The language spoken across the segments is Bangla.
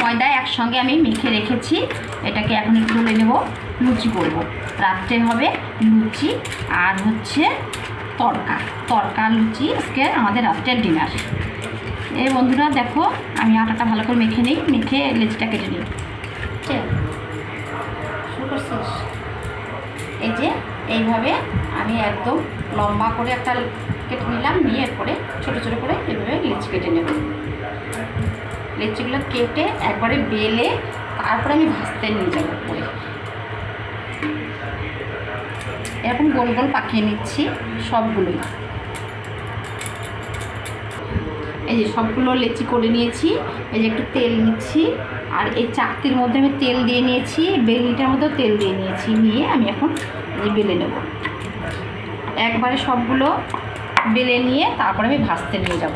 ময়দা একসঙ্গে আমি মেখে রেখেছি। এটাকে এখন একটু তুলে নেব, লুচি করব। রাত্রে হবে লুচি আর হচ্ছে তড়কা লুচি আজকে আমাদের রাত্রের ডিনার। এই বন্ধুরা দেখো, আমি আটাটা ভালো করে মেখে নিই, মেখে লেচিটা কেটে নিই। শুরু করছিস? এই যে এইভাবে আমি একদম লম্বা করে একটা কেটে নিলাম, নিয়ে এরপরে ছোটো ছোটো করে এইভাবে লেচি কেটে নেব। লেচিগুলো কেটে একবারে বেলে তারপরে আমি ভাজতে নিয়ে যাবো করে। এরকম গোল গোল পাকিয়ে নিচ্ছি সবগুলোই। এই যে সবগুলো লেচি করে নিয়েছি। এই যে একটু তেল নিচ্ছি, আর এই চাকতির মধ্যে আমি তেল দিয়ে নিয়েছি, বেলনিটার মধ্যেও তেল দিয়ে নিয়েছি, নিয়ে আমি এখন বেলে নেব। একবারে সবগুলো বেলে নিয়ে তারপরে আমি ভাজতে নিয়ে যাব।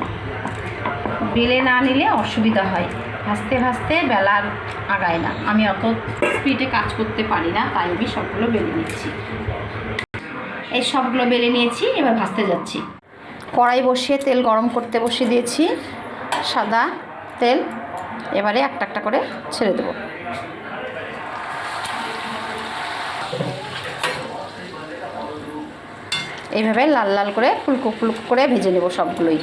বেলে না নিলে অসুবিধা হয়, ভাজতে ভাজতে বেলার আগায় না। আমি অত স্পিডে কাজ করতে পারি না, তাই আমি সবগুলো বেলে নিচ্ছি। এই সবগুলো বেলে নিয়েছি, এবার ভাজতে যাচ্ছি। কড়াই বসিয়ে তেল গরম করতে বসিয়ে দিয়েছি, সাদা তেল। এবারে একটা একটা করে ছেড়ে দেব। এইভাবে লাল লাল করে ফুলকো ফুলকো করে ভেজে নেব সবগুলোই।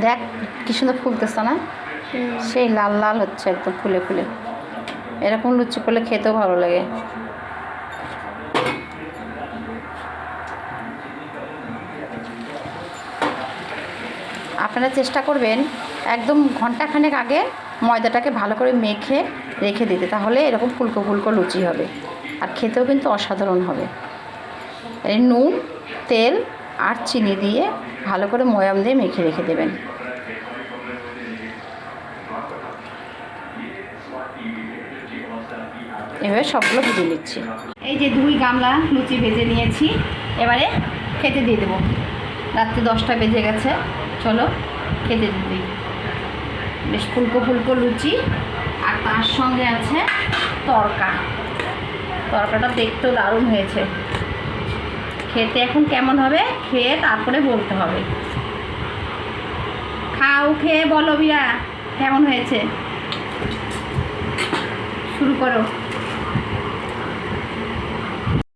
দেখ কি সুন্দর ফুলতেছে না? সেই লাল লাল হচ্ছে একদম ফুলে ফুলে। এরকম লুচি করলে খেতেও ভালো লাগে। আপনারা চেষ্টা করবেন একদম ঘন্টাখানেক আগে ময়দাটাকে ভালো করে মেখে রেখে দিতে, তাহলে এরকম ফুলকো ফুলকো লুচি হবে, আর খেতেও কিন্তু অসাধারণ হবে। এই নুন, তেল আর চিনি দিয়ে ভালো করে ময়াম দিয়ে মেখে রেখে দেবেন। এভাবে সবগুলো ভেজে নিচ্ছি। এই যে 2 গামলা লুচি ভেজে নিয়েছি, এবারে খেতে দিয়ে দেবো। রাত্রি 10টা বেজে গেছে, চলো খেতে দিই। বেশ ফুলকো ফুলকো লুচি, আর তার সঙ্গে আছে তরকাটা দেখতেও দারুণ হয়েছে। খেতে এখন কেমন হবে, খেয়ে তারপরে বলতে হবে। খাও, খেয়ে বলো বিয়া কেমন হয়েছে। শুরু করো।